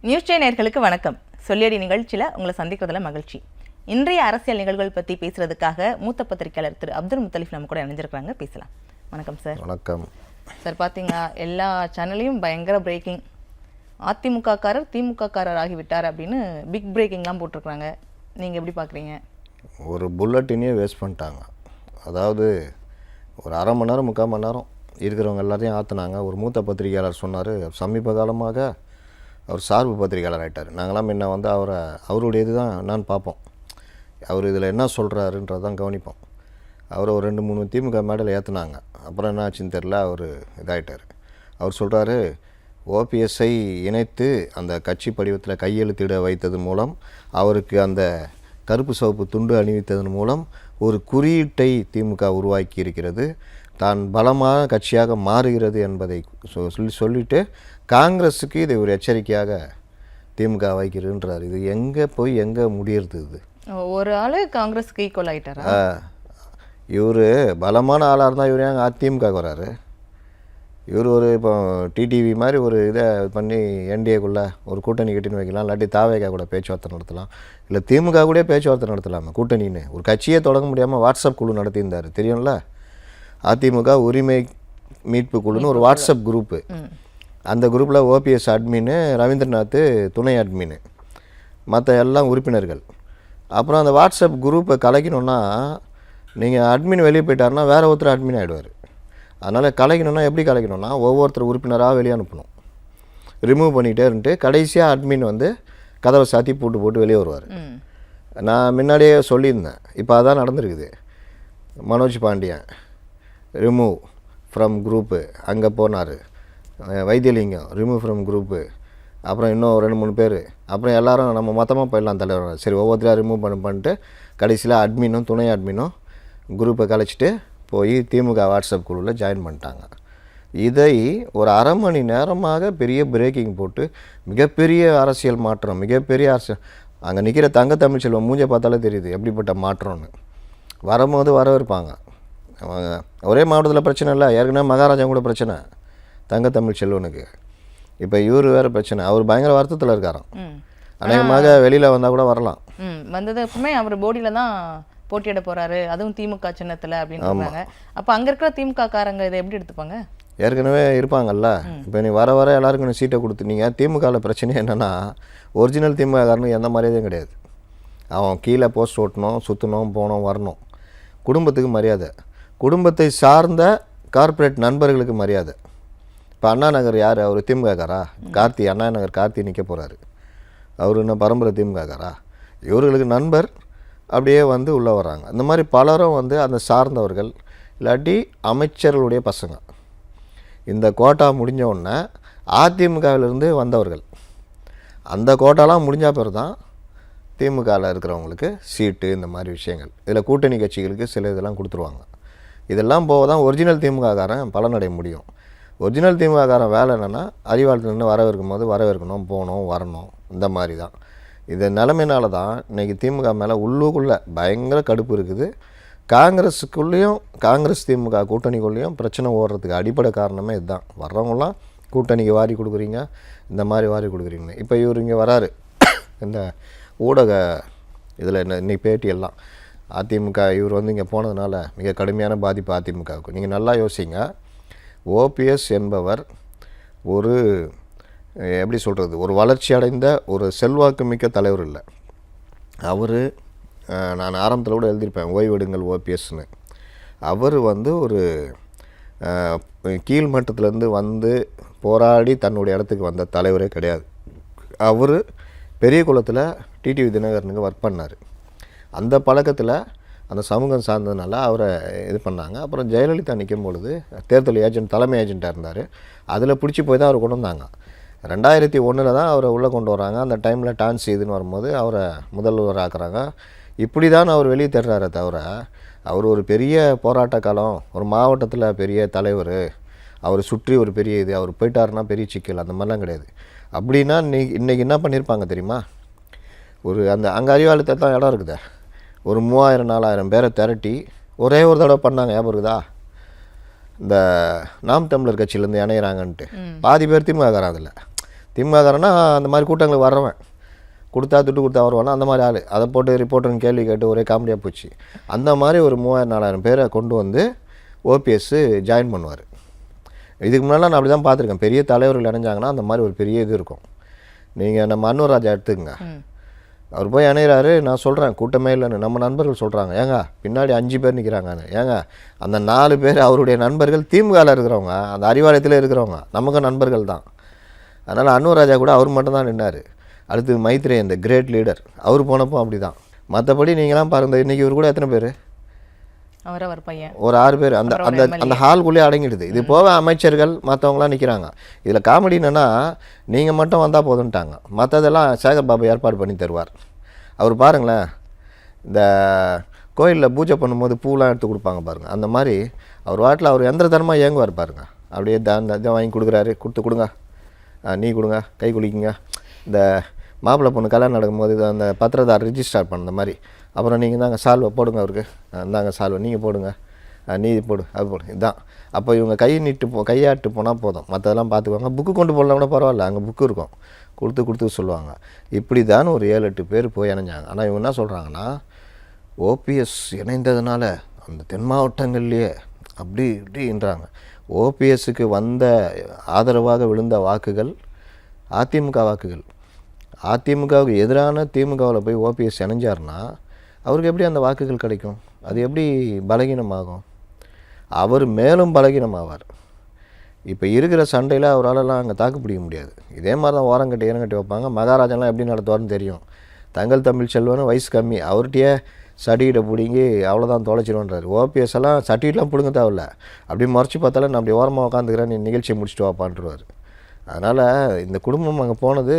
News J நேயர்களுக்கு வணக்கம். சொல்லியடி நிகழ்ச்சியில் உங்களை சந்திக்கிறதுல மகிழ்ச்சி. இன்றைய அரசியல் நிகழ்வுகள் பற்றி பேசுறதுக்காக மூத்த பத்திரிகையாளர் திரு அப்துல் முத்தலிஃப் நம்ம கூட இணைஞ்சிருக்காங்க. பேசலாம். வணக்கம் சார். வணக்கம் சார். பார்த்தீங்கன்னா எல்லா சேனல்லையும் பயங்கர பிரேக்கிங், அதிமுக காரர் திமுக காரர் ஆகிவிட்டார் அப்படின்னு பிக் பிரேக்கிங்லாம் போட்டிருக்காங்க. நீங்கள் எப்படி பார்க்குறீங்க? ஒரு புல்லட்டினே வேஸ்ட் பண்ணிட்டாங்க. அதாவது ஒரு அரை மணி நேரம் 3/4 மணி நேரம் இருக்கிறவங்க எல்லாத்தையும் ஆற்றுனாங்க. ஒரு மூத்த பத்திரிகையாளர் சொன்னார், சமீப காலமாக அவர் சார்பு பத்திரிகையாளர் ஆகிட்டார். நாங்களாம் முன்ன வந்து அவருடைய இது தான் நான் பார்ப்போம், அவர் இதில் என்ன சொல்கிறாருன்றதான் கவனிப்போம். அவரை ஒரு 2-3 திமுக மேடல் ஏற்றுனாங்க. அப்புறம் என்ன ஆச்சுன்னு தெரில, அவர் இதாகிட்டார். அவர் சொல்கிறாரு, ஓபிஎஸ்ஐ இணைத்து அந்த கட்சி படிவத்தில் கையெழுத்திட வைத்ததன் மூலம், அவருக்கு அந்த கருப்பு சிவப்பு துண்டு அணிவித்ததன் மூலம் ஒரு குறியீட்டை திமுக உருவாக்கி இருக்கிறது, தான் பலமான கட்சியாக மாறுகிறது என்பதை சொல்லிட்டு காங்கிரஸுக்கு இதை ஒரு எச்சரிக்கையாக திமுக வைக்கிறதுன்றார். இது எங்கே போய் எங்கே முடியறது? இது ஒரு ஆள் காங்கிரஸுக்கு ஈக்குவல் ஆகிட்டாரா? இவர் பலமான ஆளாக இருந்தால் இவர் ஏங்க அதிமுக வராரு? இவர் ஒரு இப்போ டிடிவி மாதிரி ஒரு இதை பண்ணி என்டிஏக்குள்ளே ஒரு கூட்டணி கட்டின்னு வைக்கலாம், இல்லாட்டி தாவேகா கூட பேச்சுவார்த்தை நடத்தலாம், இல்லை திமுக கூட பேச்சுவார்த்தை நடத்தலாமா? கூட்டணின்னு ஒரு கட்சியே தொடங்க முடியாமல் வாட்ஸ்அப் குழு நடத்தியிருந்தார், தெரியும்ல? அதிமுக உரிமை மீட்பு குழுன்னு ஒரு வாட்ஸ்அப் குரூப்பு. அந்த குரூப்பில் ஓபிஎஸ் அட்மின்னு, ரவீந்திரநாத் துணை அட்மின்னு, மற்ற எல்லாம் உறுப்பினர்கள். அப்புறம் அந்த வாட்ஸ்அப் குரூப்பை கலைக்கணுன்னா, நீங்கள் அட்மின் வெளியே போயிட்டாருன்னா வேறு ஒருத்தர் அட்மின் ஆகிடுவார். அதனால் கலைக்கணுன்னா எப்படி கலைக்கணும்னா, ஒவ்வொருத்தர் உறுப்பினராக வெளியே அனுப்பணும், ரிமூவ் பண்ணிகிட்டே இருந்துட்டு கடைசியாக அட்மின் வந்து கதவை சாத்தி போட்டு வெளியே வருவார். நான் முன்னாடியே சொல்லியிருந்தேன், இப்போ அதான் நடந்துருக்குது. Manoj Pandian remove from group, அங்கே போனார். Vaithilingam remove from group. அப்புறம் இன்னும் 2-3 பேர். அப்புறம் எல்லோரும் நம்ம மொத்தமாக போயிடலாம் தலைவர், சரி ஒவ்வொருத்தரையாக ரிமூவ் பண்ணிட்டு கடைசியில் அட்மினும் துணை அட்மினும் குரூப்பை கலைச்சிட்டு போய் திமுக வாட்ஸ்அப் குழுவில் ஜாயின் பண்ணிட்டாங்க. இதை ஒரு அரை மணி நேரமாக பெரிய பிரேக்கிங் போட்டு மிகப்பெரிய அரசியல் மாற்றம், மிகப்பெரிய அரசியல். அங்கே நிற்கிற தங்க தமிழ்ச்செல்வம் மூஞ்சை பார்த்தாலே தெரியுது எப்படிப்பட்ட மாற்றம்னு. வரும்போது வரவேற்பாங்க. ஒரே மாவட்டத்தில் பிரச்சனை இல்லை, ஏற்கனவே மகாராஜா கூட பிரச்சனை தங்க தமிழ்ச்செல்வனுக்கு. இப்போ இவர் வேறு பிரச்சனை. அவர் பயங்கர வருத்தத்தில் இருக்காராம். அநேகமாக வெளியில் வந்தால் கூட வரலாம். வந்தது எப்பவுமே அவர் போடியில் தான் போட்டியிட போகிறாரு, அதுவும் திமுக சின்னத்தில் அப்படின்னு சொல்கிறாங்க. அப்போ அங்கே இருக்கிற திமுக காரங்க இதை எப்படி எடுத்துப்பாங்க? ஏற்கனவே இருப்பாங்கல்ல. இப்போ நீ வர எல்லாருக்கும் நீ சீட்டை கொடுத்துனீங்க. திமுகவில் பிரச்சனை என்னென்னா, ஒரிஜினல் திமுக காரனுக்கு எந்த மரியாதையும் கிடையாது. அவன் கீழே போஸ்ட் ஓட்டணும், சுற்றணும், போகணும், வரணும். குடும்பத்துக்கு மரியாதை, குடும்பத்தை சார்ந்த கார்ப்பரேட் நண்பர்களுக்கு மரியாதை. இப்போ அண்ணா நகர் யார்? அவர் திமுககாரா? கார்த்தி, அண்ணா நகர் கார்த்தி நிற்க போகிறாரு. அவர் இன்னும் பரம்பரை திமுககாரா? இவர்களுக்கு நண்பர் அப்படியே வந்து உள்ளே வர்றாங்க. இந்த மாதிரி பலரும் வந்து அந்த சார்ந்தவர்கள், இல்லாட்டி அமைச்சர்களுடைய பசங்க. இந்த கோட்டா முடிஞ்ச உடனே அதிமுகவிலிருந்து வந்தவர்கள், அந்த கோட்டாலாம் முடிஞ்ச பிறகு தான் திமுகவில் இருக்கிறவங்களுக்கு சீட்டு, இந்த மாதிரி விஷயங்கள். இதில் கூட்டணி கட்சிகளுக்கு சில இதெல்லாம் கொடுத்துருவாங்க. இதெல்லாம் போக தான் ஒரிஜினல் திமுககாரன் பலனடைய முடியும். ஒரிஜினல் திமுககாரன் வேலை என்னென்னா, அறிவாளத்துலேருந்து வரவேற்கும் போது வரவேற்கணும், போகணும், வரணும், இந்த மாதிரி தான். இது நிலைமையினால தான் இன்றைக்கி திமுக மேலே உள்ளுக்குள்ளே பயங்கர கடுப்பு இருக்குது. காங்கிரஸுக்குள்ளேயும், காங்கிரஸ் திமுக கூட்டணிக்குள்ளேயும் பிரச்சனை ஓடுறதுக்கு அடிப்படை காரணமே இதுதான். வர்றவங்களாம் கூட்டணிக்கு வாரி கொடுக்குறீங்க, இந்த மாதிரி வாரி கொடுக்குறீங்க. இப்போ இவர் இங்கே வராரு, இந்த ஊடக இதில் இன்னைக்கு பேட்டியெல்லாம் அதிமுக இவர் வந்து இங்கே போனதுனால மிக கடுமையான பாதிப்பு அதிமுகவுக்கு. நீங்கள் நல்லா யோசிங்க. ஓபிஎஸ் என்பவர் ஒரு எப்படி சொல்கிறது, ஒரு வளர்ச்சி அடைந்த ஒரு செல்வாக்கு மிக்க தலைவர் இல்லை. அவர், நான் ஆரம்பத்தில் கூட எழுதியிருப்பேன், ஓய்வெடுங்கள் ஓபிஎஸ்ன்னு. அவர் வந்து ஒரு கீழ்மட்டத்திலேருந்து வந்து போராடி தன்னுடைய இடத்துக்கு வந்த தலைவரே கிடையாது. அவர் பெரிய குளத்தில் டிடிவி தினகரனுக்கு ஒர்க் பண்ணார். அந்த பழக்கத்தில் அந்த சமூகம் சார்ந்ததுனால அவரை இது பண்ணாங்க. அப்புறம் ஜெயலலிதா நிற்கும் பொழுது தேர்தல் ஏஜென்ட், தலைமை ஏஜென்ட்டாக இருந்தார். அதில் பிடிச்சி போய் தான் அவர் கொண்டு வந்தாங்க. 2001 தான் அவரை உள்ளே கொண்டு வராங்க. அந்த டைமில் டான்ஸ் இதுன்னு வரும்போது அவரை முதல்வர் ஆக்குறாங்க. இப்படி தான் அவர் வெளியே தர்றாரே தவிர, அவர் ஒரு பெரிய போராட்ட காலம், ஒரு மாவட்டத்தில் பெரிய தலைவர், அவர் சுற்றி ஒரு பெரிய இது, அவர் போயிட்டாருன்னா பெரிய சிக்கல், அந்த மாதிரிலாம் கிடையாது. அப்படின்னா இன்றைக்கி என்ன பண்ணியிருப்பாங்க தெரியுமா? ஒரு அந்த அங்கே அறிவாலயத்தில் தான் இடம் இருக்குது, ஒரு 3000-4000 பேரை திரட்டி ஒரே ஒரு தடவை பண்ணாங்க. ஞாபகம் இருக்குதா? இந்த நாம் தமிழர் கட்சியிலேருந்து இணையிறாங்கன்ட்டு பாதி பேர் திமுக அதில் திமுககாரன்னா அந்த மாதிரி கூட்டங்களுக்கு வர்றவன், கொடுத்தா துட்டு கொடுத்தா வருவானா அந்த மாதிரி ஆள். அதை போட்டு ரிப்போர்ட்டர்னு கேள்வி கேட்டு ஒரே காமெடியாக போச்சு. அந்த மாதிரி ஒரு 3000-4000 பேரை கொண்டு வந்து ஓபிஎஸ் ஜாயின் பண்ணுவார். இதுக்கு முன்னாடி நான் அப்படி தான் பார்த்துருக்கேன். பெரிய தலைவர்கள் இணைஞ்சாங்கன்னா அந்த மாதிரி ஒரு பெரிய இது இருக்கும். நீங்கள் நம்ம அன்வர் ராஜா எடுத்துக்கங்க. அவர் போய் இணைகிறாரு, நான் சொல்கிறேன் கூட்டமே இல்லைன்னு. நம்ம நண்பர்கள் சொல்கிறாங்க, ஏங்க பின்னாடி 5 பேர் நிற்கிறாங்கன்னு. ஏங்க அந்த 4 பேர் அவருடைய நண்பர்கள் திமுகவில் இருக்கிறவங்க, அந்த அறிவாலயத்தில் இருக்கிறவங்க, நமக்கு நண்பர்கள் தான். அதனால் அன்வர் ராஜா கூட அவர் மட்டும் தான் நின்னார். அடுத்து மைத்ரே, இந்த கிரேட் லீடர், அவர் போனப்போ அப்படி தான். மற்றபடி நீங்களாம் பாருங்கள், இன்றைக்கி இவர் கூட எத்தனை பேர்? அவரவர் பையன் ஒரு 6 பேர் அந்த அந்த அந்த ஹால்குள்ளேயே அடங்கிடுது. இது போக அமைச்சர்கள் மற்றவங்களாம் நிற்கிறாங்க. இதில் காமெடி என்னென்னா, நீங்கள் மட்டும் வந்தால் போதுன்ட்டாங்க, மற்றதெல்லாம் சேகர் பாபு ஏற்பாடு பண்ணி தருவார். அவர் பாருங்களேன், இந்த கோயிலில் பூஜை பண்ணும்போது பூலாம் எடுத்து கொடுப்பாங்க பாருங்கள், அந்த மாதிரி அவர் வாட்டில் அவர் எந்திரத்தனமாக இயங்குவார் பாருங்கள். அப்படியே இதை வாங்கி கொடுக்குறாரு, கொடுங்க, நீ கொடுங்க, கை குளிக்குங்க. இந்த மாப்பிள்ளை பொண்ணு கல்யாணம் நடக்கும்போது அந்த பத்திரதார் ரிஜிஸ்டர் பண்ண மாதிரி, அப்புறம் நீங்கள் தாங்க சால்வை போடுங்க, அவருக்கு இந்தாங்க சால்வை நீங்கள் போடுங்க, நீ போடு அது போடு, இதுதான். அப்போ இவங்க கையாட்டு போனால் போதும், மற்றதெல்லாம் பார்த்துக்குவாங்க. புக்கு கொண்டு போடலாம் கூட பரவாயில்ல, அங்கே புக்கு இருக்கும், கொடுத்து சொல்லுவாங்க. இப்படி தான் ஒரு 7-8 பேர் போய் இணைஞ்சாங்க. ஆனால் இவங்க என்ன சொல்கிறாங்கன்னா, ஓபிஎஸ் இணைந்ததுனால அந்த தென் மாவட்டங்கள்லேயே அப்படி இப்படின்றாங்க. ஓபிஎஸ்க்கு வந்த ஆதரவாக விழுந்த வாக்குகள் அதிமுக வாக்குகள். அதிமுகவுக்கு எதிரான திமுகவில் போய் ஓபிஎஸ் இணைஞ்சார்னா அவருக்கு எப்படி அந்த வாக்குகள் கிடைக்கும்? அது எப்படி பலகீனமாகும்? அவர் மேலும் பலகீனமாவார். இப்போ இருக்கிற சண்டையில் அவராலலாம் அங்கே தாக்கு பிடிக்க முடியாது. இதே மாதிரி தான் ஓரங்கட்டி இறங்கட்டி வைப்பாங்க. மகாராஜாலாம் எப்படி நடத்துவார்னு தெரியும். தங்கள் தமிழ் செல்வனும் வயசு கம்மி, அவர்கிட்டயே சர்டிஃபிகேட்டை பிடிங்கி அவ்வளோதான் தொலைச்சிடுவான்றாரு. ஓபிஎஸ் எல்லாம் சர்டிஃபிகேட்லாம் பிடுங்க தேவையில்ல, அப்படி மறைச்சி பார்த்தாலும் நான் அப்படி ஓரமாக உட்காந்துக்கிறேன், நீ நிகழ்ச்சியை முடிச்சுட்டு வாப்பான்ட்டுருவார். அதனால் இந்த குடும்பம் அங்கே போனது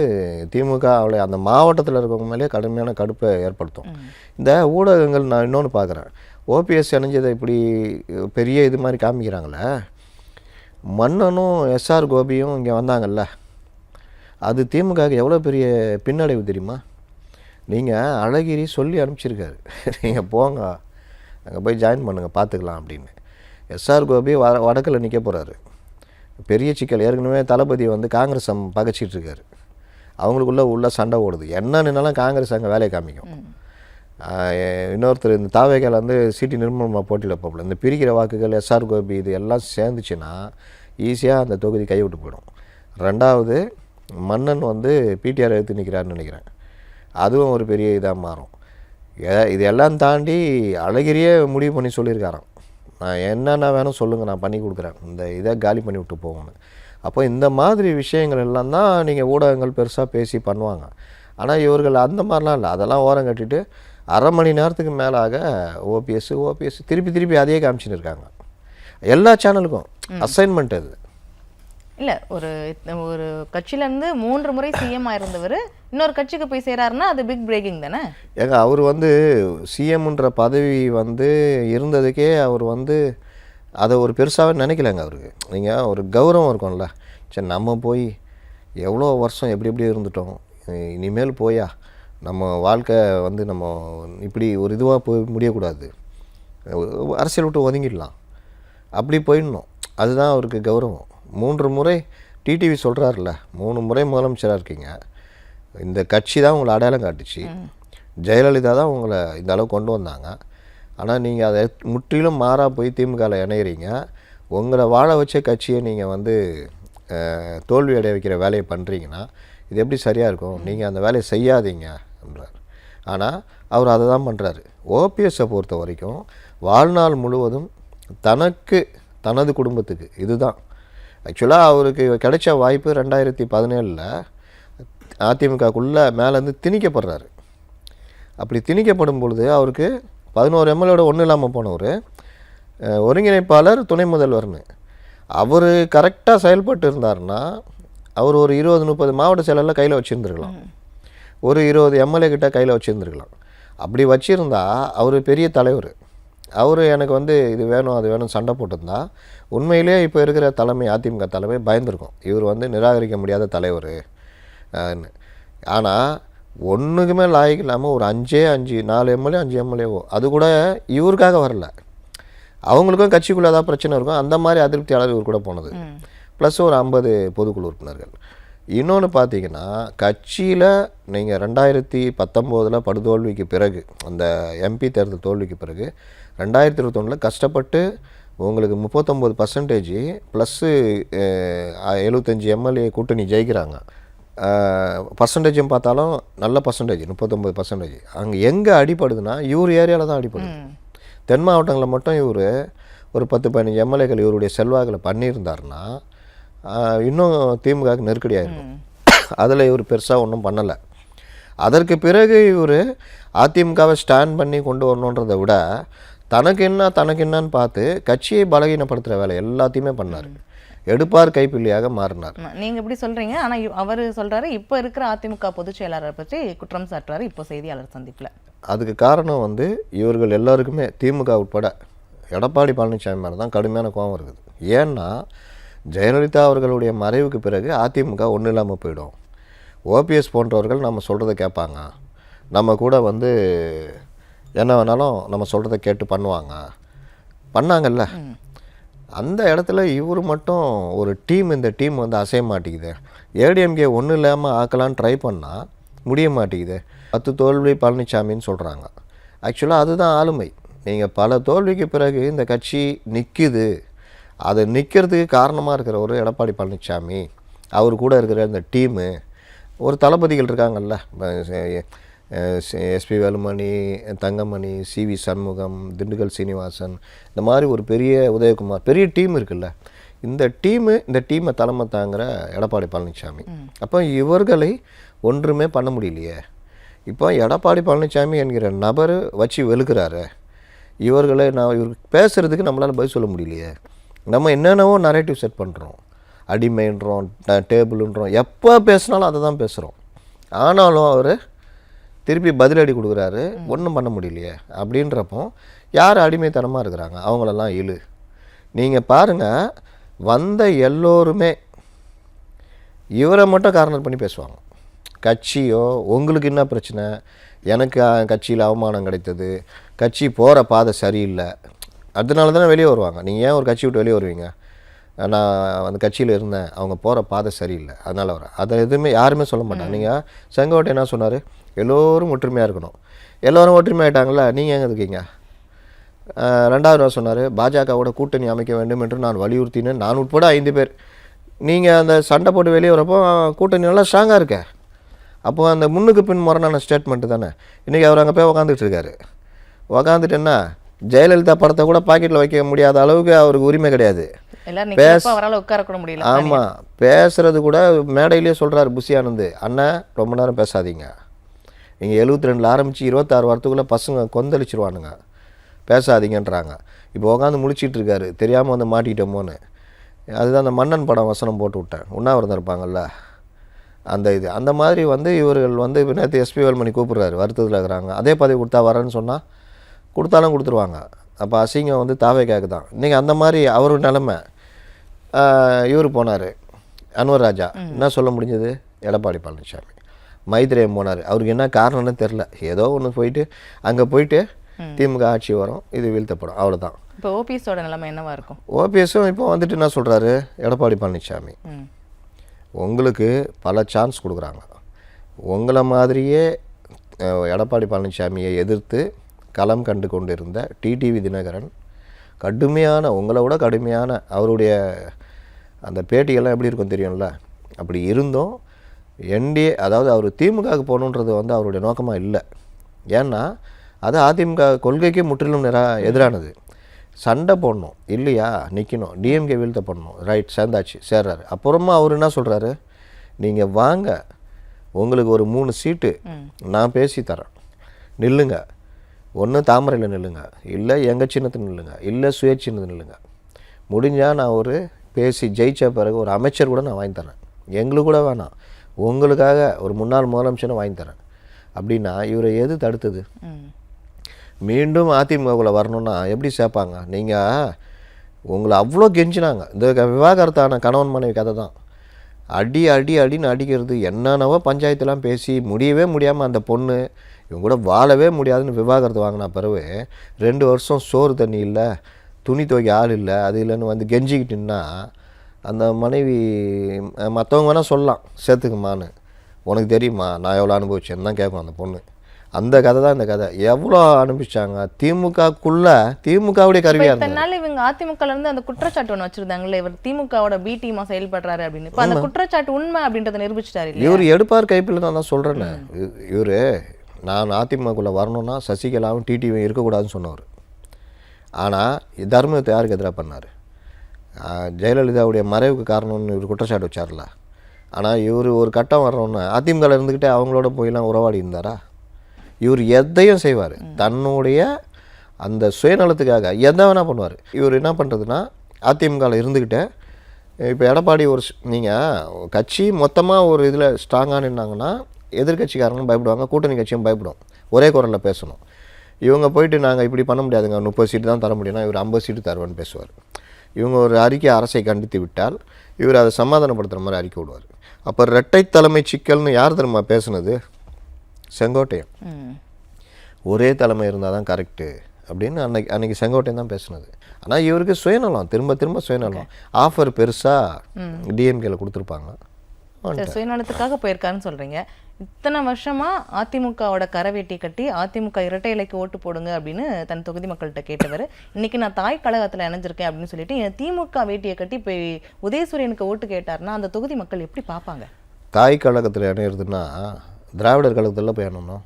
திமுக அவளை அந்த மாவட்டத்தில் இருக்கவங்க மேலே கடுமையான கடுப்பை ஏற்படுத்தும். இந்த ஊடகங்கள் நான் இன்னொன்று பார்க்குறேன், ஓபிஎஸ் இணைஞ்சதை இப்படி பெரிய இது மாதிரி காமிக்கிறாங்களே, மன்னனும் எஸ்ஆர் கோபியும் இங்கே வந்தாங்கல்ல, அது திமுகவுக்கு எவ்வளோ பெரிய பின்னடைவு தெரியுமா? நீங்கள் அழகிரி சொல்லி அனுப்பிச்சிருக்காரு, நீங்கள் போங்க அங்கே போய் ஜாயின் பண்ணுங்கள் பார்த்துக்கலாம் அப்படின்னு. எஸ்ஆர் கோபி வடக்கில் நிற்க போகிறாரு. பெரிய சிக்கல். ஏற்கனவே தளபதி வந்து காங்கிரஸ் பகைச்சிட்டு இருக்காரு, அவங்களுக்குள்ள சண்டை ஓடுது. என்னன்னாலும் காங்கிரஸ் அங்கே வேலையை காமிக்கும். இன்னொருத்தர் இந்த தாவேக்கால் வந்து சிடி நிர்மலமாக போட்டியில் போகல. இந்த பிரிக்கிற வாக்குகள் எஸ்ஆர் கோபி இது எல்லாம் சேர்ந்துச்சுன்னா ஈஸியாக அந்த தொகுதி கைவிட்டு போயிடும். ரெண்டாவது, மன்னன் வந்து பிடிஆர் எடுத்து நிற்கிறாருன்னு நினைக்கிறேன், அதுவும் ஒரு பெரிய இதாக மாறும். இது எல்லாம் தாண்டி அழகிரியே முடிவு பண்ணி சொல்லியிருக்காராம், நான் என்னென்ன வேணும் சொல்லுங்கள், நான் பண்ணி கொடுக்குறேன், இந்த இதை காலி பண்ணி விட்டு போகணும். அப்போ இந்த மாதிரி விஷயங்கள் எல்லாம் தான் நீங்கள் ஊடகங்கள் பெருசாக பேசி பண்ணுவாங்க. ஆனால் இவர்கள் அந்த மாதிரிலாம் இல்லை. அதெல்லாம் ஓரம் கட்டிட்டு அரை மணி நேரத்துக்கு மேலாக ஓபிஎஸ் திருப்பி அதே காமிச்சின்னு இருக்காங்க. எல்லா சேனலுக்கும் அசைன்மெண்ட் அது இல்லை. ஒரு கட்சியிலேருந்து 3 முறை சிஎம் ஆயிருந்தவர் இன்னொரு கட்சிக்கு போய் சேராருன்னா அது பிக் பிரேக்கிங் தானே. ஏங்க அவர் வந்து சிஎம்ன்ற பதவி வந்து இருந்ததுக்கே அவர் வந்து அதை ஒரு பெருசாகவே நினைக்கலங்க. அவருக்கு நீங்கள் ஒரு கௌரவம் இருக்கும்ல, சரி நம்ம போய் எவ்வளோ வருஷம் எப்படி இருந்துட்டோம், இனிமேல் போயா நம்ம வாழ்க்கை வந்து நம்ம இப்படி ஒரு இதுவாக போய் முடியக்கூடாது, அரசியல் விட்டு ஒதுங்கிடலாம், அப்படி போயிடணும். அதுதான் அவருக்கு கௌரவம். 3 முறை டிடிவி சொல்கிறாருல, 3 முறை முதலமைச்சராக இருக்கீங்க, இந்த கட்சி தான் உங்களை அடையாளம் காட்டுச்சு, ஜெயலலிதா தான் உங்களை இந்த அளவு கொண்டு வந்தாங்க. ஆனால் நீங்கள் அதை முற்றிலும் மாறாக போய் திமுகவில் இணையிறீங்க. உங்களை வாழ வச்ச கட்சியை நீங்கள் வந்து தோல்வி அடைய வைக்கிற வேலையை பண்ணுறீங்கன்னா இது எப்படி சரியாக இருக்கும்? நீங்கள் அந்த வேலையை செய்யாதீங்க என்றார். ஆனால் அவர் அதை தான் பண்ணுறாரு. ஓபிஎஸ்ஸை பொறுத்த வரைக்கும் வாழ்நாள் முழுவதும் தனது குடும்பத்துக்கு இதுதான். ஆக்சுவலாக அவருக்கு கிடைச்ச வாய்ப்பு 2017 அதிமுகக்குள்ளே மேலேருந்து திணிக்கப்படுறாரு. அப்படி திணிக்கப்படும் பொழுது அவருக்கு 11 எம்எல்ஏட ஒன்றும் இல்லாமல் போனவர் ஒருங்கிணைப்பாளர் துணை முதல்வர்னு அவர் கரெக்டாக செயல்பட்டு இருந்தார்னா அவர் ஒரு 20-30 மாவட்ட செயலரில் கையில் வச்சுருந்துருக்கலாம், ஒரு 20 எம்எல்ஏ கிட்ட கையில் வச்சுருந்துருக்கலாம். அப்படி வச்சுருந்தா அவர் பெரிய தலைவர். அவர் எனக்கு வந்து இது வேணும் அது வேணும் சண்டை போட்டிருந்தா உண்மையிலே இப்போ இருக்கிற தலைமை அதிமுக தலைமை பயந்துருக்கும், இவர் வந்து நிராகரிக்க முடியாத தலைவர். ஆனால் ஒன்றுக்குமே லாய்க்கு இல்லாமல் ஒரு 4 எம்எல்ஏ 5 எம்எல்ஏவோ அது கூட இவருக்காக வரல, அவங்களுக்கும் கட்சிக்குள்ளே ஏதாவது பிரச்சனை இருக்கும், அந்த மாதிரி அதிருப்தியாளர் இவர் கூட போனது. ப்ளஸ் ஒரு 50 பொதுக்குழு உறுப்பினர்கள். இன்னொன்று பார்த்தீங்கன்னா கட்சியில் நீங்கள் 2019 படுதோல்விக்கு பிறகு அந்த எம்பி தேர்தல் தோல்விக்கு பிறகு 2021 கஷ்டப்பட்டு உங்களுக்கு 39% ப்ளஸ்ஸு 75 எம்எல்ஏ கூட்டணி ஜெயிக்கிறாங்க. பர்சன்டேஜும் பார்த்தாலும் நல்ல பர்சன்டேஜ் 39%. அங்கே எங்கே அடிப்படுதுன்னா இவர் ஏரியாவில் தான் அடிப்படுது. தென் மாவட்டங்களில் மட்டும் இவர் ஒரு 10-15 எம்எல்ஏக்கள் இவருடைய செல்வாக்கில் பண்ணியிருந்தாருன்னா இன்னும் திமுகவுக்கு நெருக்கடியாக இருக்கும். அதில் இவர் பெருசாக ஒன்றும் பண்ணலை. அதற்கு பிறகு இவர் அதிமுகவை ஸ்டாண்ட் பண்ணி கொண்டு வரணுன்றதை விட தனக்கு என்னன்னு பார்த்து கட்சியை பலகீனப்படுத்துகிற வேலை எல்லாத்தையுமே பண்ணார். எடுப்பார் கைப்பிள்ளையாக மாறினார். நீங்கள் இப்படி சொல்கிறீங்க, ஆனால் அவர் சொல்கிறாரு இப்போ இருக்கிற அதிமுக பொதுச் செயலாளரை பற்றி குற்றம் சாட்டுறாரு இப்போ செய்தியாளர் சந்திப்பில். அதுக்கு காரணம் வந்து இவர்கள் எல்லாருக்குமே திமுக உட்பட எடப்பாடி பழனிசாமி மேலே தான் கடுமையான கோபம் இருக்குது. ஏன்னா ஜெயலலிதா அவர்களுடைய மறைவுக்கு பிறகு அதிமுக ஒன்றும் இல்லாமல் போயிடும். ஓபிஎஸ் போன்றவர்கள் நம்ம சொல்கிறத கேட்பாங்க, நம்ம கூட வந்து என்ன வேணாலும் நம்ம சொல்கிறத கேட்டு பண்ணாங்கல்ல. அந்த இடத்துல இவர் மட்டும் ஒரு இந்த டீம் வந்து அசைய மாட்டேங்குது. ஏடிஎம்கே ஒன்றும் இல்லாமல் ஆக்கலான்னு ட்ரை பண்ணால் முடிய மாட்டேங்குது. 10 தோல்வி பழனிசாமின்னு சொல்கிறாங்க. ஆக்சுவலாக அதுதான் ஆளுமை. நீங்கள் பல தோல்விக்கு பிறகு இந்த கட்சி நிற்குது, அது நிற்கிறதுக்கு காரணமாக இருக்கிற ஒரு எடப்பாடி பழனிசாமி, அவர் கூட இருக்கிற இந்த டீமு, ஒரு தளபதிகள் இருக்காங்கல்ல, எஸ்பி வேலுமணி, தங்கமணி, சிவி சண்முகம், திண்டுக்கல் சீனிவாசன், இந்த மாதிரி ஒரு பெரிய உதயகுமார், பெரிய டீம் இருக்குல்ல. இந்த டீமை தலைமை தாங்கிற எடப்பாடி பழனிசாமி. அப்போ இவர்களை ஒன்றுமே பண்ண முடியலையே. இப்போ எடப்பாடி பழனிசாமி என்கிற நபர் வச்சு வெளுக்கிறாரு. இவர்களை இவர் பேசுகிறதுக்கு நம்மளால் பதில் சொல்ல முடியலையே. நம்ம என்னென்னவோ நரேட்டிவ் செட் பண்ணுறோம், அடிமைன்றோம், டேபிள்ன்றோம், எப்போ பேசினாலும் அதை தான் பேசுகிறோம். ஆனாலும் அவர் திருப்பி பதிலடி கொடுக்குறாரு, ஒன்றும் பண்ண முடியலையே. அப்படின்றப்போ யார் அடிமைத்தனமாக இருக்கிறாங்க, அவங்களெல்லாம் இழு. நீங்கள் பாருங்கள், வந்த எல்லோருமே இவரை மட்டும் கார்னர் பண்ணி பேசுவாங்க. கட்சியோ உங்களுக்கு என்ன பிரச்சனை, எனக்கு கட்சியில் அவமானம் கிடைத்தது, கட்சி போகிற பாதை சரியில்லை, அதனால தானே வெளியே வருவாங்க. நீங்கள் ஏன் ஒரு கட்சி விட்டு வெளியே வருவீங்க? நான் அந்த கட்சியில் இருந்தேன், அவங்க போகிற பாதை சரியில்லை, அதனால் வரேன். அதை எதுவுமே யாருமே சொல்ல மாட்டாங்க. நீங்கள் செங்கோட்டை என்ன சொன்னார், எல்லோரும் ஒற்றுமையாக இருக்கணும். எல்லோரும் ஒற்றுமையாயிட்டாங்களா, நீங்கள் எங்கே இருக்கீங்க? 2வது சொன்னார், பாஜகவோட கூட்டணி அமைக்க வேண்டும் என்று நான் வலியுறுத்தினேன், நான் உட்பட 5 பேர். நீங்கள் அந்த சண்டை போட்டு வெளியே வரப்போ கூட்டணி நல்லா ஸ்ட்ராங்காக இருக்க. அப்போது அந்த முன்னுக்கு பின் முரணான ஸ்டேட்மெண்ட்டு தானே. இன்றைக்கி அவர் அங்கே போய் உக்காந்துட்டு இருக்காரு. உக்காந்துட்டுன்னா ஜெயலலிதா படத்தை கூட பாக்கெட்டில் வைக்க முடியாத அளவுக்கு அவருக்கு உரிமை கிடையாது. ஆமாம், பேசுகிறது கூட மேடையிலே சொல்கிறார் புஷி ஆனந்த், அண்ணன் ரொம்ப நேரம் பேசாதீங்க, நீங்கள் 72 ஆரம்பித்து 26 வரத்துக்குள்ளே பசங்க கொந்தளிச்சிருவானுங்க, பேசாதீங்கன்றாங்க. இப்போ உட்காந்து முழிச்சிட்டு இருக்காரு, தெரியாமல் வந்து மாட்டிக்கிட்டோமோன்னு. அதுதான் அந்த மன்னன் படம் வசனம் போட்டு விட்டேன், உண்ணாவிரதம் இருப்பாங்கள்ல, அந்த மாதிரி வந்து இவர்கள் வந்து நேற்று எஸ்பி வேலுமணி கூப்பிட்றாரு, வருத்தத்தில் இருக்கிறாங்க. அதே பதவி கொடுத்தா வரேன்னு சொன்னால் கொடுத்தாலும் கொடுத்துருவாங்க. அப்போ அசிங்கம் வந்து தாவேக்காக்கு தான். இன்றைக்கி அந்த மாதிரி அவரோட நிலைமை. இவர் போனார் அன்வர் ராஜா, என்ன சொல்ல முடிஞ்சது? எடப்பாடி பழனிசாமி. மைத்ரேயன் போனார், அவருக்கு என்ன காரணம்னு தெரில, ஏதோ ஒன்று போயிட்டு அங்கே போயிட்டு திமுக ஆட்சி வரும், இது வீழ்த்தப்படும், அவ்வளோதான். இப்போ ஓபிஎஸோட நிலைமை என்னவா இருக்கும்? ஓபிஎஸும் இப்போ வந்துட்டு என்ன சொல்கிறாரு, எடப்பாடி பழனிசாமி உங்களுக்கு பல சான்ஸ் கொடுக்குறாங்க, உங்களை மாதிரியே எடப்பாடி பழனிசாமியை எதிர்த்து களம் கண்டு கொண்டிருந்த டிடிவி தினகரன் கடுமையான, உங்களை விட கடுமையான, அவருடைய அந்த பேட்டிகள்லாம் எப்படி இருக்கும் தெரியும்ல, அப்படி இருந்தும் என்டிஏ, அதாவது அவர் திமுகவுக்கு போகணுன்றது வந்து அவருடைய நோக்கமாக இல்லை. ஏன்னா அது அதிமுக கொள்கைக்கு முற்றிலும் எதிரானது. சண்டை போடணும் இல்லையா, நிற்கணும், டிஎம்கே வீழ்த்த பண்ணணும், ரைட், சேர்ந்தாச்சு, சேர்றாரு. அப்புறமா அவர் என்ன சொல்கிறாரு, நீங்கள் வாங்க, உங்களுக்கு ஒரு 3 சீட்டு நான் பேசி தரேன், நில்லுங்க, ஒன்று தாமரையில் நில்லுங்க, இல்லை எங்கள் சின்னத்தில் நில்லுங்க, இல்லை சுய சின்னத்தில் நில்லுங்க, முடிஞ்சால் நான் ஒரு பேசி ஜெயித்த பிறகு ஒரு அமைச்சர் கூட நான் வாங்கி தரேன், எங்களுக்கு கூட வேணாம், உங்களுக்காக ஒரு முன்னாள் முதலமைச்சரை வாங்கி தரேன் அப்படின்னா இவரை எது தடுத்தது? மீண்டும் அதிமுகவில் வரணுன்னா எப்படி சேர்ப்பாங்க? நீங்கள் உங்களை அவ்வளோ கெஞ்சினாங்க. இந்த விவாகரத்தான கணவன் மனைவி கதை தான். அடின்னு அடிக்கிறது, என்னென்னவோ பஞ்சாயத்துலாம் பேசி முடியவே முடியாமல் அந்த பொண்ணு இவங்க கூட வாழவே முடியாதுன்னு விவாகரத்து வாங்கினா பிறகு 2 வருஷம் சோறு தண்ணி இல்லை, துணி துவைக்க ஆள் இல்லை, அது இல்லைன்னு வந்து கெஞ்சிக்கிட்டுன்னா அந்த மனைவி மற்றவங்க வேணால் சொல்லலாம் சேர்த்துக்குமான்னு, உனக்கு தெரியுமா நான் எவ்வளோ அனுபவிச்சேன்னு தான் கேட்கும் அந்த பொண்ணு. அந்த கதை தான் இந்த கதை. எவ்வளோ அனுப்பிச்சாங்க திமுகவுடைய கருவியாக இத்தனை இருந்தாங்க. நாள் இவங்க அதிமுகல இருந்து அந்த குற்றச்சாட்டு ஒன்று வச்சிருந்தாங்களே, இவர் திமுகவோட பி டீமா செயல்படுறாரு அப்படின்னு. இப்போ அந்த குற்றச்சாட்டு உண்மை அப்படின்றத நிரூபிச்சிட்டாரு இல்லையா? இவர் எடுப்பார் கைப்பில் தான் சொல்கிறேன்னு. இவர் நான் அதிமுகக்குள்ளே வரணும்னா சசிகலாவும் டிடிவியும் இருக்கக்கூடாதுன்னு சொன்னவர். ஆனால் தர்மத்தை யாருக்கு எதிராக பண்ணார்? ஜெயலலிதாவுடைய மறைவுக்கு காரணம்னு இவர் குற்றச்சாட்டு வச்சார்ல. ஆனால் இவர் ஒரு கட்டம் வரணும்னு அதிமுகவில் இருந்துக்கிட்டே அவங்களோட போயெல்லாம் உறவாடி இருந்தாரா? இவர் எதையும் செய்வார், தன்னுடைய அந்த சுயநலத்துக்காக எதை வேணால் பண்ணுவார். இவர் என்ன பண்ணுறதுன்னா அதிமுகவில் இருந்துக்கிட்டே இப்போ எடப்பாடி நீங்கள் கட்சி மொத்தமாக ஒரு இதில் ஸ்ட்ராங்காக நின்னாங்கன்னா எதிர்கட்சிக்காரங்களும் பயப்படுவாங்க, கூட்டணி கட்சியும் பயப்படும், ஒரே குரலில் பேசணும். இவங்க போயிட்டு நாங்கள் இப்படி பண்ண முடியாதுங்க, 30 சீட்டு தான் தர முடியும்னா இவர் 50 சீட்டு தருவேன்னு பேசுவார். இவங்க ஒரு அறிக்கை அரசை கண்டித்து விட்டால் இவர் அதை சமாதானப்படுத்துகிற மாதிரி அறிக்கை விடுவார். அப்போ இரட்டை தலைமை சிக்கல்னு யார் தெரியுமா பேசுனது? செங்கோட்டையன். ஒரே தலைமை இருந்தால் தான் கரெக்டு அப்படின்னு அன்னைக்கு செங்கோட்டையன் தான் பேசுனது. ஆனால் இவருக்கு சுயநலம், திரும்ப சுயநலம். ஆஃபர் பெருசாக டிஎம்கேல கொடுத்துருப்பாங்க, சுயநலத்துக்காக போயிருக்காருன்னு சொல்றீங்க. இத்தனை வருஷமா அதிமுகவோட கரவேட்டி கட்டி அதிமுக இரட்டை இலைக்கு ஓட்டு போடுங்க அப்படின்னு தன் தொகுதி மக்கள்கிட்ட கேட்டவர், இன்னைக்கு நான் தாய் கழகத்தில் இணைஞ்சிருக்கேன் அப்படின்னு சொல்லிட்டு திமுக வேட்டியை கட்டி போய் உதயசூரியனுக்கு ஓட்டு கேட்டார்னா அந்த தொகுதி மக்கள் எப்படி பார்ப்பாங்க? தாய் கழகத்தில் இணையிறதுன்னா திராவிடர் கழகத்தில் போய் இணையணும்,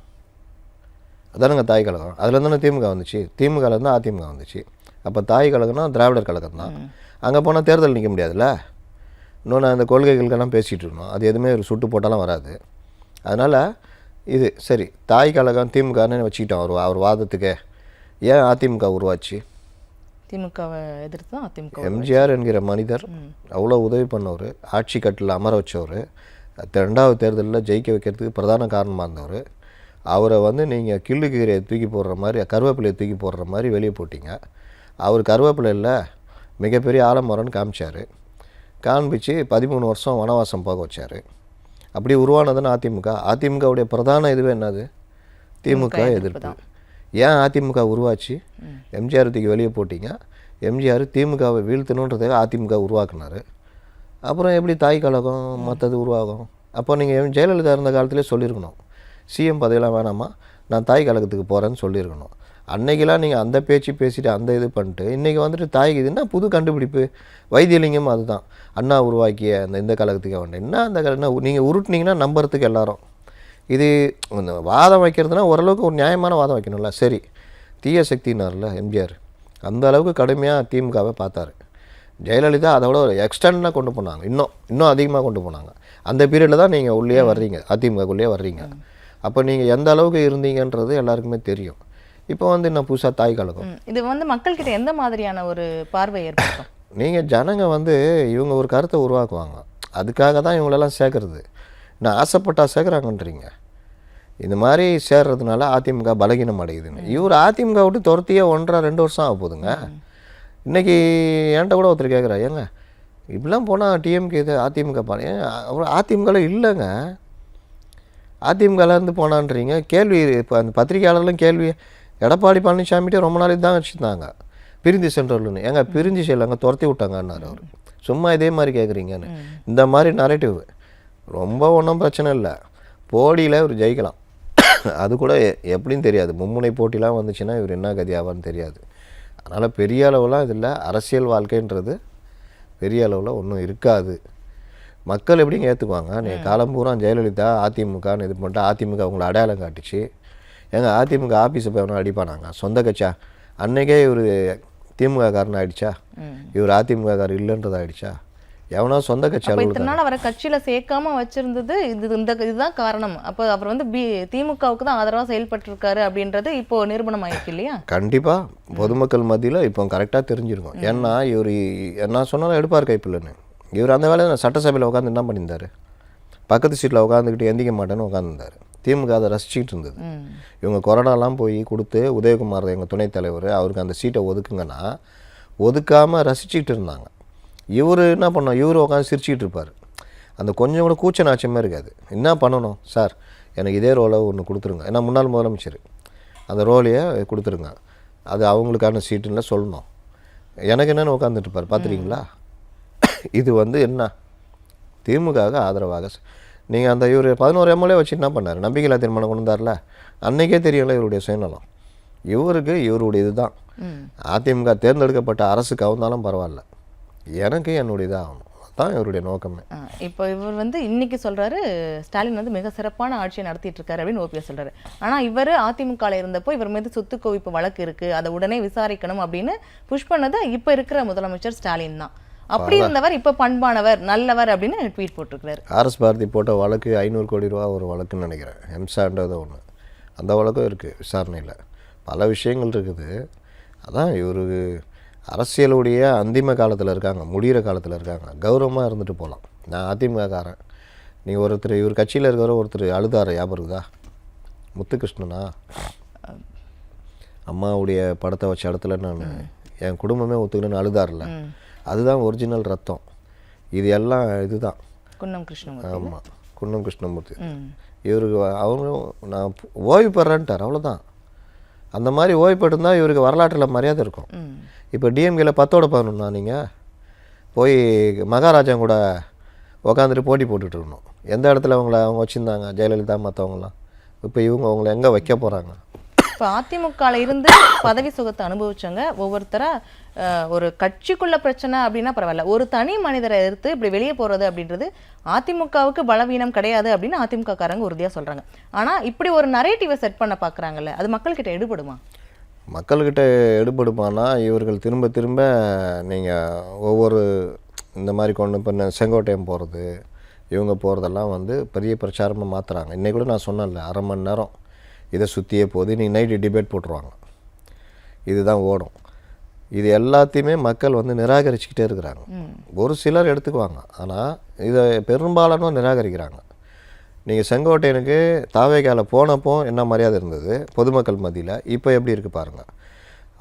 அதானுங்க தாய் கழகம். அதில் தானே திமுக வந்துச்சு, திமுகலேருந்து அதிமுக வந்துச்சு. அப்போ தாய் கழகம்னா திராவிடர் கழகம் தான். அங்கே போனால் தேர்தல் நிற்க முடியாதுல்ல. இன்னொன்று அந்த கொள்கைகளுக்கெல்லாம் பேசிகிட்டு இருக்கணும், அது எதுவுமே ஒரு சுட்டு போட்டாலும் வராது. அதனால் இது சரி, தாய் கழகம் திமுகன்னு வச்சுக்கிட்டோம் அவர் வாதத்துக்கு. ஏன் அதிமுக உருவாச்சு? திமுகவை எதிர்த்து தான் அதிமுக. எம்ஜிஆர் என்கிற மனிதர் அவ்வளோ உதவி பண்ணவர், ஆட்சி கட்டில் அமர வச்சவர், 2வது தேர்தலில் ஜெயிக்க வைக்கிறதுக்கு பிரதான காரணமாக இருந்தவர். அவரை நீங்கள் கிள்ளு கீரையை தூக்கி போடுற மாதிரி, கருவேப்பிலையை தூக்கி போடுற மாதிரி வெளியே போட்டிங்க. அவர் கருவேப்பிலையில் மிகப்பெரிய ஆலமரம்னு காண்பிச்சு 13 வருஷம் வனவாசம் போக வச்சார். அப்படி உருவானதுன்னு அதிமுகவுடைய பிரதான இதுவே என்னது? திமுக எதிர்ப்பு. ஏன் அதிமுக உருவாச்சு? எம்ஜிஆர் தூக்கி வெளியே போட்டிங்க. எம்ஜிஆர் திமுகவை வீழ்த்தணுன்றதுக்காக அதிமுக உருவாக்குனார். அப்புறம் எப்படி தாய் கழகம் மற்றது உருவாகும்? அப்போ நீங்கள் ஜெயலலிதா இருந்த காலத்திலே சொல்லியிருக்கணும், சிஎம் பதவியெல்லாம் வேணாமா, நான் தாய் கழகத்துக்கு போகிறேன்னு சொல்லியிருக்கணும். அன்னைக்கெல்லாம் நீங்கள் அந்த பேச்சு பேசிட்டு அந்த இது பண்ணிட்டு இன்றைக்கி தாய்க்கு இதுன்னா புது கண்டுபிடிப்பு. வைத்தியலிங்கம் அதுதான், அண்ணா உருவாக்கிய இந்த கழகத்துக்கு வேண்டாம் என்ன அந்த என்ன நீங்கள் உருட்டினீங்கன்னா நம்புறதுக்கு எல்லாரும். இது வாதம் வைக்கிறதுனா ஓரளவுக்கு ஒரு நியாயமான வாதம் வைக்கணும்ல. சரி, தீய சக்தினார்ல எம்ஜிஆர் அந்த அளவுக்கு கடுமையாக திமுகவை பார்த்தாரு. ஜெயலலிதா அதோட ஒரு எக்ஸ்டெண்டாக கொண்டு போனாங்க, இன்னும் அதிகமாக கொண்டு போனாங்க. அந்த பீரியடில் தான் நீங்கள் உள்ளே வர்றீங்க, அதிமுகக்குள்ளேயே வர்றீங்க. அப்போ நீங்கள் எந்த அளவுக்கு இருந்தீங்கன்றது எல்லாருக்குமே தெரியும். இப்போ இன்னும் புதுசாக தாய் கழகம் இது மக்கள்கிட்ட எந்த மாதிரியான ஒரு பார்வை ஏற்படும்? நீங்கள் ஜனங்க இவங்க ஒரு கருத்தை உருவாக்குவாங்க, அதுக்காக தான் இவங்களெல்லாம் சேர்க்குறது. நான் ஆசைப்பட்டா சேர்க்குறாங்கன்றீங்க. இந்த மாதிரி சேர்றதுனால அதிமுக பலகீனம் அடையுதுன்னு. இவர் அதிமுக விட்டு துரத்தியே 1.5-2 வருஷம் ஆக போகுதுங்க. இன்றைக்கி என்கிட்ட கூட ஒருத்தர் கேட்குறா, ஏங்க இப்படிலாம் போனால் டிஎம்கே இது அதிமுக அப்புறம் அதிமுகவில் இல்லைங்க, அதிமுகலேருந்து போனான்றீங்க. கேள்வி இப்போ அந்த பத்திரிகையாளர்களும் கேள்வி, எடப்பாடி பழனிசாமிகிட்டே ரொம்ப நாளைக்கு தான் வச்சுருந்தாங்க பிரிஞ்சு சென்றவர்கள்னு. ஏங்க பிரிஞ்சு செய்யலாங்க, துரத்தி விட்டாங்கன்னாரு அவர். சும்மா இதே மாதிரி கேட்குறீங்கன்னு. இந்த மாதிரி நரேட்டிவ் ரொம்ப ஒன்றும் பிரச்சனை இல்லை, போடியில் இவர் ஜெயிக்கலாம். அது கூட எப்படின்னு தெரியாது, மும்முனை போட்டிலாம் வந்துச்சுன்னா இவர் என்ன கதி ஆவான்னு தெரியாது. அதனால் பெரிய அளவுலாம் இது இல்லை, அரசியல் வாழ்க்கைன்றது பெரிய அளவில் ஒன்றும் இருக்காது. மக்கள் எப்படிங்க ஏற்றுக்குவாங்க? நீங்கள் காலம் பூரா ஜெயலலிதா அதிமுகன்னு இது பண்ணிட்டு அதிமுக அவங்கள அடையாளம் காட்டிச்சு. ஏங்க அதிமுக ஆஃபீஸை போய் அவனை அடிப்பானாங்க, சொந்த கட்சியா? அன்றைக்கே இவர் திமுக காரன் ஆகிடுச்சா? இவர் அதிமுக காரர் இல்லைன்றது ஆகிடுச்சா? எவனோ சொந்த கட்சி அலுவலகம் அவரை கட்சியில் சேர்க்காம வச்சிருந்தது இதுதான் காரணம். அப்போ அவர் திமுகவுக்கு தான் ஆதரவாக செயல்பட்டுருக்காரு அப்படின்றது இப்போ நிரூபணம் ஆயிருக்கு இல்லையா? கண்டிப்பாக பொதுமக்கள் மத்தியில் இப்போ கரெக்டாக தெரிஞ்சிருக்கும். ஏன்னா இவர் என்ன சொன்னாலும் எடுப்பார் கைப்பில்லைன்னு. இவர் அந்த வேலையை சட்டசபையில் உட்காந்து என்ன பண்ணியிருந்தார்? பக்கத்து சீட்டில் உட்காந்துக்கிட்டு எந்திக்க மாட்டேன்னு உட்காந்துருந்தார். திமுக அதை ரசிச்சுட்டு இருந்தது. இவங்க கொரோனாலாம் போய் கொடுத்து உதயகுமார் எங்கள் துணைத் தலைவர் அவருக்கு அந்த சீட்டை ஒதுக்குங்கன்னா ஒதுக்காமல் ரசிச்சுக்கிட்டு இருந்தாங்க. இவர் என்ன பண்ணோம், இவர் உட்காந்து சிரிச்சுக்கிட்டு இருப்பார். அந்த கொஞ்சம் கூட கூச்ச நாச்சமே இருக்காது. என்ன பண்ணணும் சார், எனக்கு இதே ரோலை ஒன்று கொடுத்துருங்க, ஏன்னா முன்னாள் முதலமைச்சர், அந்த ரோலையே கொடுத்துருங்க, அது அவங்களுக்கான சீட்டுன்னு சொல்லணும். எனக்கு என்னென்னு உட்காந்துட்டு இருப்பார். பார்த்துருக்கீங்களா? இது வந்து என்ன திமுகவுக்கு ஆதரவாக நீங்கள் அந்த இவர் 11 எம்எல்ஏ வச்சு என்ன பண்ணார்? நம்பிக்கையில்லா தீர்மானம் கொண்டு வந்தார்ல, அன்றைக்கே தெரியல இவருடைய சுயநலம். இவருடைய இதுதான். அதிமுக தேர்ந்தெடுக்கப்பட்ட அரசு கவுந்தாலும் பரவாயில்ல, எனக்கு என்னுடைய இதாக ஆகணும், அதுதான் இவருடைய நோக்கமே. இப்போ இவர் வந்து இன்னைக்கு சொல்றாரு ஸ்டாலின் வந்து மிக சிறப்பான ஆட்சியை நடத்திட்டு இருக்காரு அப்படின்னு ஓபிஎஸ் சொல்றாரு. ஆனா இவர் அதிமுகவில் இருந்தப்போ இவர் மீது சொத்து குவிப்பு வழக்கு இருக்கு, அதை உடனே விசாரிக்கணும் அப்படின்னு புஷ் பண்ணது இப்போ இருக்கிற முதலமைச்சர் ஸ்டாலின் தான். அப்படி இருந்தவர் இப்போ பண்பானவர், நல்லவர் அப்படின்னு ட்வீட் போட்டிருக்கிறாரு. ஆர்எஸ் பாரதி போட்ட வழக்கு 500 கோடி ரூபா ஒரு வழக்குன்னு நினைக்கிறேன், எம்சான்றது ஒன்று. அந்த வழக்கும் இருக்குது விசாரணையில், பல விஷயங்கள் இருக்குது. அதான் இவருக்கு அரசியலுடைய அந்திம காலத்தில் இருக்காங்க, முடிகிற காலத்தில் இருக்காங்க, கௌரவமாக இருந்துட்டு போகலாம். நான் அதிமுககாரன், நீ ஒருத்தர் இவர் கட்சியில் இருக்கிற ஒருத்தர் அழுதார ஞாபகம் இருக்குதா? முத்துகிருஷ்ணனா, அம்மாவுடைய படத்தை வச்ச இடத்துல நான் என் குடும்பமே ஒத்துக்கணும்னு அழுதார்ல, அதுதான் ஒரிஜினல் ரத்தம். இது எல்லாம் இதுதான் குன்னம் கிருஷ்ணமூர்த்தி. ஆமாம், குன்னம் கிருஷ்ணமூர்த்தி. இவருக்கு அவரும் நான் ஓய்வு பெறேன்ட்டார், அவ்வளோதான். அந்த மாதிரி ஓய்வு பெற்றிருந்தால் இவருக்கு வரலாற்றில் மரியாதை இருக்கும். இப்போ டிஎம்கேல 10-11 நீங்கள் போய் மகாராஜா கூட உக்காந்துட்டு போட்டி போட்டுட்டு இருக்கணும். எந்த இடத்துல அவங்க வச்சுருந்தாங்க ஜெயலலிதா மற்றவங்களாம், இப்போ இவங்க அவங்கள எங்கே வைக்க போகிறாங்க? இப்போ அதிமுகவில் இருந்து பதவி சுகத்தை அனுபவிச்சவங்க ஒவ்வொருத்தரா ஒரு கட்சிக்குள்ள பிரச்சனை அப்படின்னா பரவாயில்ல, ஒரு தனி மனிதரை எதிர்த்து இப்படி வெளியே போறது அப்படின்றது அதிமுகவுக்கு பலவீனம் கிடையாது அப்படின்னு அதிமுக காரங்க உறுதியா சொல்றாங்க. ஆனா இப்படி ஒரு நரேட்டிவை செட் பண்ண பாக்குறாங்கல்ல, அது மக்கள்கிட்ட எடுபடுமா? மக்கள்கிட்ட எடுபடுமானா இவர்கள் திரும்ப திரும்ப நீங்கள் ஒவ்வொரு இந்த மாதிரி கொண்டு இப்போ செங்கோட்டையம் போகிறது இவங்க போகிறதெல்லாம் வந்து பெரிய பிரச்சாரமாக மாற்றுறாங்க. இன்றைக்கி கூட நான் சொன்னேன்ல, அரை மணி நேரம் இதை சுற்றியே போகுது, இன்றைக்கி நைட்டு டிபேட் போட்டுருவாங்க, இதுதான் ஓடும். இது எல்லாத்தையுமே மக்கள் வந்து நிராகரிச்சுக்கிட்டே இருக்கிறாங்க. ஒரு சிலர் எடுத்துக்குவாங்க, ஆனால் இதை பெரும்பாலானோர் நிராகரிக்கிறாங்க. நீங்கள் செங்கோட்டையனுக்கு தாவேகால போனப்போ என்ன மரியாதை இருந்தது பொதுமக்கள் மத்தியில், இப்போ எப்படி இருக்குது பாருங்கள்.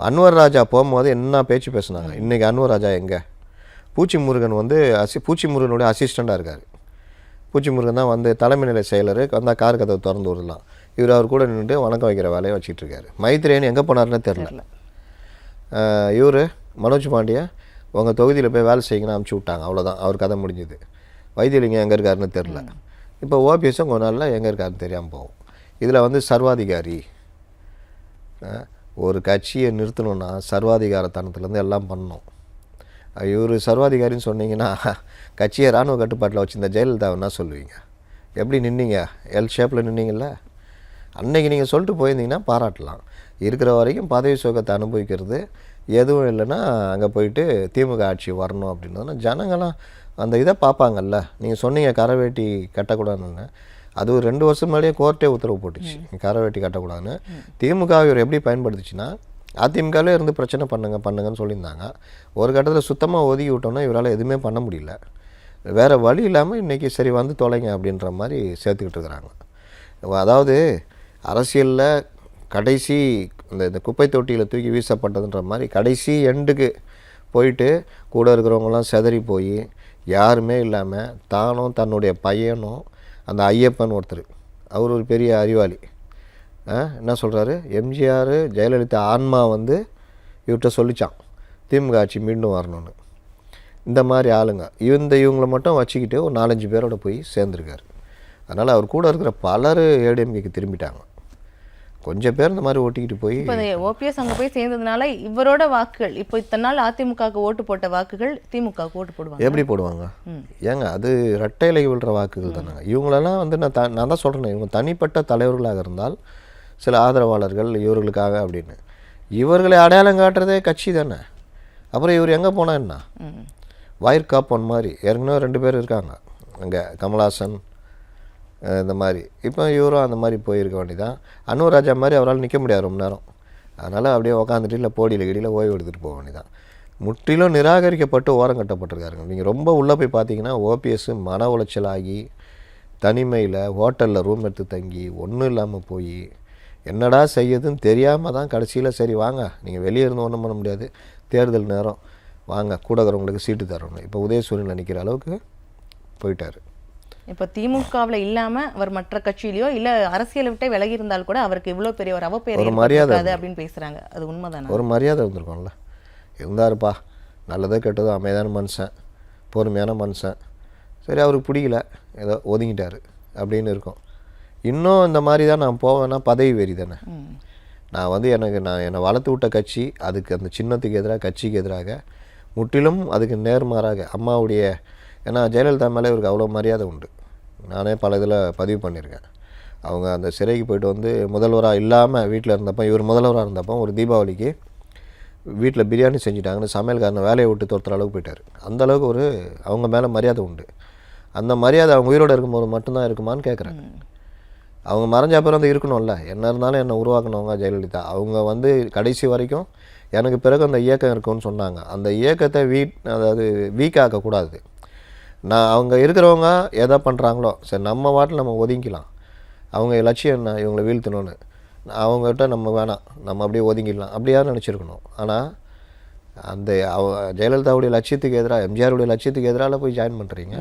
அன்வர் ராஜா போகும்போது என்ன பேச்சு பேசுனாங்க. இன்றைக்கி அன்வர் ராஜா எங்கே? பூச்சி முருகன் வந்து பூச்சி முருகனுடைய அசிஸ்டண்ட்டாக இருக்கார். பூச்சி முருகன் தான் வந்து தலைமை நிலை செயலர், வந்தால் கார் கதவை திறந்து விடலாம். அவர் கூட நின்றுட்டு வணக்கம் வைக்கிற வேலையை வச்சுட்ருக்காரு. மைத்ரேயன் எங்கே போனார்னே தெரில. இவர் மனோஜ் பாண்டியா உங்கள் தொகுதியில் போய் வேலை செய்யணும்னு அனுப்பிச்சி விட்டாங்க, அவ்வளோதான், அவர் கதை முடிஞ்சுது. வைத்தியலிங்கம் எங்கே இருக்காருன்னு தெரில. இப்போ ஓபிஎஸும் கொஞ்ச நாளில் எங்கே இருக்காருன்னு தெரியாமல் போகும். இதில் வந்து சர்வாதிகாரி, ஒரு கட்சியை நிறுத்தணுன்னா சர்வாதிகாரத்தனத்துலேருந்து எல்லாம் பண்ணணும். இவர் சர்வாதிகாரின்னு சொன்னீங்கன்னா கட்சியை இராணுவ கட்டுப்பாட்டில் வச்சுருந்த ஜெயலலிதாவை சொல்லுவீங்க? எப்படி நின்னீங்க? எல் ஷேப்பில் நின்னீங்கல்ல. அன்றைக்கி நீங்கள் சொல்லிட்டு போயிருந்தீங்கன்னா பாராட்டலாம். இருக்கிற வரைக்கும் பதவி சுகத்தை அனுபவிக்கிறது எதுவும் இல்லைன்னா அங்கே போயிட்டு திமுக ஆட்சி வரணும் அப்படின்றதுனா ஜனங்களாம் அந்த இதை பார்ப்பாங்கல்ல. நீங்கள் சொன்னீங்க கரைவேட்டி கட்டக்கூடாதுன்னு, அது ஒரு 2 வருஷம் முன்னாடியே கோர்ட்டே உத்தரவு போட்டுச்சு கரைவேட்டி கட்டக்கூடாதுன்னு. திமுக இவர் எப்படி பயன்படுத்துச்சுன்னா, அதிமுகவிலே இருந்து பிரச்சனை பண்ணுங்கன்னு சொல்லியிருந்தாங்க. ஒரு கட்டத்தில் சுத்தமாக ஒதுக்கி விட்டோன்னா இவரால் எதுவுமே பண்ண முடியல. வேறு வழி இல்லாமல் இன்றைக்கி சரி வந்து தொலைங்க அப்படின்ற மாதிரி சேர்த்துக்கிட்டு இருக்கிறாங்க. அதாவது அரசியலில் கடைசி இந்த குப்பை தொட்டியில் தூக்கி வீசப்பட்டதுன்ற மாதிரி கடைசி எண்டுக்கு போயிட்டு கூட இருக்கிறவங்களாம் செதறி போய் யாருமே இல்லாமல் தானும் தன்னுடைய பையனும் அந்த ஐயப்பன் ஒருத்தர், அவர் ஒரு பெரிய அறிவாளி, என்ன சொல்கிறாரு, எம்ஜிஆர் ஜெயலலிதா ஆன்மா வந்து இவர்கிட்ட சொல்லிச்சான் திமுக ஆட்சி மீண்டும் வரணும்னு. இந்த மாதிரி ஆளுங்க இவங்களை மட்டும் வச்சுக்கிட்டு ஒரு 4-5 பேரோட போய் சேர்ந்துருக்காரு. அதனால் அவர் கூட இருக்கிற பலர் ஏடிஎம்கேக்கு திரும்பிட்டாங்க. கொஞ்சம் பேர் இந்த மாதிரி ஓட்டிக்கிட்டு போய் இப்போ ஓபிஎஸ் அங்கே போய் சேர்ந்ததுனால இவரோட வாக்குகள் இப்போ இத்தனை நாள் அதிமுகவுக்கு ஓட்டு போட்ட வாக்குகள் திமுகவுக்கு ஓட்டு போடுவாங்க. எப்படி போடுவாங்க? ஏங்க அது இரட்டை இலை விழுற வாக்குகள் தானே. இவங்களெல்லாம் வந்து நான் தான் சொல்கிறேன், இவங்க தனிப்பட்ட தலைவர்களாக இருந்தால் சில ஆதரவாளர்கள் இவர்களுக்காக அப்படின்னு, இவர்களை அடையாளம் காட்டுறதே கட்சி தானே. அப்புறம் இவர் எங்கே போனால் என்ன? வாயிற்காப்பன் மாதிரி ஏற்கனவே 2 பேர் இருக்காங்க அங்கே, கமலாசன் இந்த மாதிரி. இப்போ இவரும் அந்த மாதிரி போயிருக்க வேண்டியதான். அன்வர் ராஜா மாதிரி அவரால் நிற்க முடியாது ரொம்ப நேரம், அதனால் அப்படியே உக்காந்துட்டு இல்லை போடியில் கிடியில் ஓய்வு எடுத்துகிட்டு போக வேண்டியதான். முற்றிலும் நிராகரிக்கப்பட்டு ஓரம் கட்டப்பட்டிருக்காருங்க. நீங்கள் ரொம்ப உள்ளே போய் பார்த்தீங்கன்னா ஓபிஎஸ் மன உளைச்சல் ஆகி தனிமையில் ஹோட்டலில் ரூம் எடுத்து தங்கி ஒன்றும் இல்லாமல் போய் என்னடா செய்யுதுன்னு தெரியாமல் தான் கடைசியில் சரி வாங்க நீங்கள் வெளியே இருந்து ஒன்றும் பண்ண முடியாது, தேர்தல் நேரம் வாங்க கூட இருக்கிறவங்களுக்கு சீட்டு தரணும், இப்போ உதயசூரியனில் நிற்கிற அளவுக்கு போயிட்டார். இப்போ திமுகவில் இல்லாமல் அவர் மற்ற கட்சியிலையோ இல்லை அரசியலை விட்டே விலகி இருந்தால் கூட அவருக்கு இவ்வளோ பெரிய ஒரு அவப்பேர் மரியாதை அப்படின்னு பேசுகிறாங்க. அது உண்மைதானே? ஒரு மரியாதை இருந்திருக்கோம்ல. இருந்தாருப்பா, நல்லதோ கெட்டதோ அமைதியான மனுஷன், பொறுமையான மனுஷன், சரி அவருக்கு பிடிக்கல ஏதோ ஒதுங்கிட்டார் அப்படின்னு இருக்கும். இன்னும் இந்த மாதிரி தான் நான் போவேன்னா பதவி வெறி தானே. நான் வந்து என்னை வளர்த்து விட்ட கட்சி அதுக்கு அந்த சின்னத்துக்கு எதிராக கட்சிக்கு எதிராக முற்றிலும் அதுக்கு நேர்மாறாக அம்மாவுடைய, ஏன்னா ஜெயலலிதா மேலே இவருக்கு அவ்வளோ மரியாதை உண்டு. நானே பல இதில் பதிவு பண்ணியிருக்கேன். அவங்க அந்த சிறைக்கு போய்ட்டு வந்து முதல்வராக இல்லாமல் வீட்டில் இருந்தப்போ, இவர் முதல்வராக இருந்தப்போ ஒரு தீபாவளிக்கு வீட்டில் பிரியாணி செஞ்சுட்டாங்கன்னு சமையல்காரனை வேலையை விட்டு துரத்துற அளவுக்கு போயிட்டார். அந்தளவுக்கு ஒரு அவங்க மேலே மரியாதை உண்டு. அந்த மரியாதை அவங்க உயிரோடு இருக்கும்போது மட்டும்தான் இருக்குமான்னு கேட்குறேன். அவங்க மறைஞ்ச அப்புறம் வந்து இருக்கணும்ல. என்ன இருந்தாலும் என்னை உருவாக்கினவங்க ஜெயலலிதா. அவங்க வந்து கடைசி வரைக்கும் எனக்கு பிறகு அந்த இயக்கம் இருக்குன்னு சொன்னாங்க. அந்த இயக்கத்தை அதாவது வீக் ஆக்கக்கூடாது. அவங்க இருக்கிறவங்க எதை பண்ணுறாங்களோ சரி நம்ம வாட்டில் நம்ம ஒதுங்கிக்கலாம். அவங்க லட்சியம் என்ன, இவங்களை வீழ்த்தணும்னு. அவங்ககிட்ட நம்ம வேணாம், நம்ம அப்படியே ஒதுங்கிடலாம் அப்படியாவது நினச்சிருக்கணும். ஆனால் அந்த ஜெயலலிதாவுடைய லட்சியத்துக்கு எதிராக, எம்ஜிஆருடைய லட்சியத்துக்கு எதிராக போய் ஜாயின் பண்ணுறீங்க.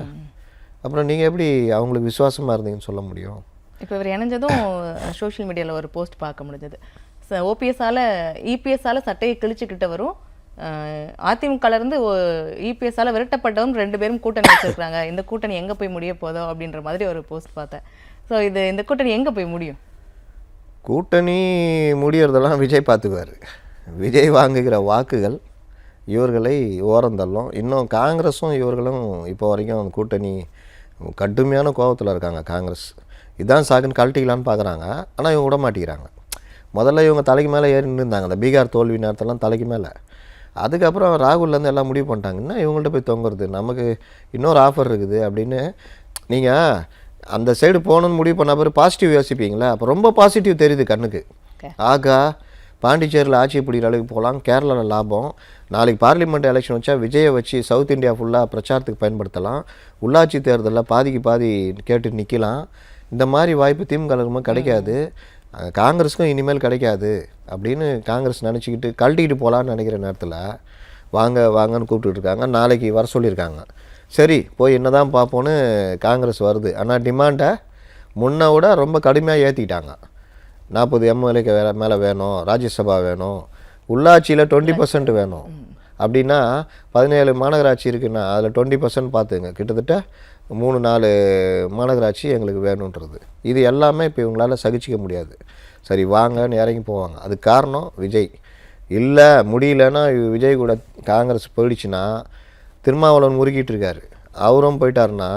அப்புறம் நீங்கள் எப்படி அவங்களுக்கு விசுவாசமாக இருந்தீங்கன்னு சொல்ல முடியும்? இப்போ இவர் இணைஞ்சதும் சோஷியல் மீடியாவில் ஒரு போஸ்ட் பார்க்க முடிஞ்சது. இபிஎஸ்ஸால் சட்டையை கிழிச்சுக்கிட்ட வரும், அதிமுகலேருந்து இபிஎஸ்ஸால் விரட்டப்பட்டவரும் 2 பேரும் கூட்டணி வச்சுருக்காங்க. இந்த கூட்டணி எங்கே போய் முடிய போதோ அப்படின்ற மாதிரி ஒரு போஸ்ட் பார்த்தேன். ஸோ இந்த கூட்டணி எங்கே போய் முடியும்? கூட்டணி முடியறதெல்லாம் விஜய் பார்த்துக்குவார். விஜய் வாங்குகிற வாக்குகள் இவர்களை ஓரந்தள்ளும். இன்னும் காங்கிரஸும் இவர்களும் இப்போ வரைக்கும் அந்த கூட்டணி கடுமையான கோபத்தில் இருக்காங்க. காங்கிரஸ் இதான் சாக்குன்னு கழட்டிக்கலான்னு பார்க்குறாங்க. ஆனால் இவங்க விட மாட்டேங்கிறாங்க. முதல்ல இவங்க தலைக்கு மேலே ஏறி நின்றுருந்தாங்க. அந்த பீகார் தோல்வி நேரத்தெல்லாம் தலைக்கு மேலே. அதுக்கப்புறம் ராகுல்லேருந்து எல்லாம் முடிவு பண்ணிட்டாங்கன்னா இவங்கள்ட்ட போய் தொங்குறது, நமக்கு இன்னொரு ஆஃபர் இருக்குது அப்படின்னு. நீங்கள் அந்த சைடு போகணுன்னு முடிவு பண்ண பிறகு பாசிட்டிவ் யோசிப்பீங்களா? அப்போ ரொம்ப பாசிட்டிவ் தெரியுது கண்ணுக்கு. ஆகா, பாண்டிச்சேரியில் ஆட்சி பிடிக்கிற அளவுக்கு போகலாம், கேரளாவில் லாபம், நாளைக்கு பார்லிமெண்ட் எலெக்ஷன் வச்சா விஜயை வச்சு சவுத் இந்தியா ஃபுல்லாக பிரச்சாரத்துக்கு பயன்படுத்தலாம், உள்ளாட்சி தேர்தலில் பாதிக்கு பாதி கேட்டு நிற்கலாம். இந்த மாதிரி வாய்ப்பு திமுக கிடைக்காது, காங்கிரஸுக்கும் இனிமேல் கிடைக்காது அப்படின்னு காங்கிரஸ் நினச்சிக்கிட்டு கழட்டிக்கிட்டு போகலான்னு நினைக்கிற நேரத்தில் வாங்கன்னு கூப்பிட்டுட்டு இருக்காங்க. நாளைக்கு வர சொல்லியிருக்காங்க. சரி போய் என்ன தான் பார்ப்போன்னு காங்கிரஸ் வருது. ஆனால் டிமாண்டை முன்ன விட ரொம்ப கடுமையாக ஏற்றிக்கிட்டாங்க. 40 எம்எல்ஏக்கு மேலே வேணும், ராஜ்யசபா வேணும், உள்ளாட்சியில் 20% வேணும். அப்படின்னா 17 மாநகராட்சி இருக்குன்னா அதில் 20% பார்த்துங்க, கிட்டத்தட்ட 3-4 மாநகராட்சி எங்களுக்கு வேணுன்றது. இது எல்லாமே இப்போ இவங்களால் சகிச்சிக்க முடியாது. சரி வாங்கன்னு இறங்கி போவாங்க. அதுக்கு காரணம் விஜய். இல்லை முடியலன்னா விஜய் கூட காங்கிரஸ் போயிடுச்சுன்னா திருமாவளவன் முறுக்கிட்டு இருக்காரு, அவரும் போயிட்டாருன்னா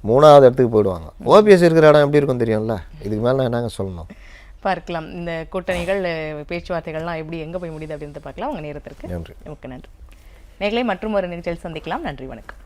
3ஆவது இடத்துக்கு போயிடுவாங்க. ஓபிஎஸ் இருக்கிற இடம் எப்படி இருக்கும் தெரியும்ல. இதுக்கு மேலே நான் என்னங்க சொல்லணும்? பார்க்கலாம் இந்த கூட்டணிகள் பேச்சுவார்த்தைகள்லாம் எப்படி எங்கே போய் முடியுது அப்படின்றத பார்க்கலாம். உங்கள் நேரத்திற்கு நன்றி. நன்றி நேர்களை மற்றும் ஒரு நிகழ்ச்சியில் சந்திக்கலாம். நன்றி, வணக்கம்.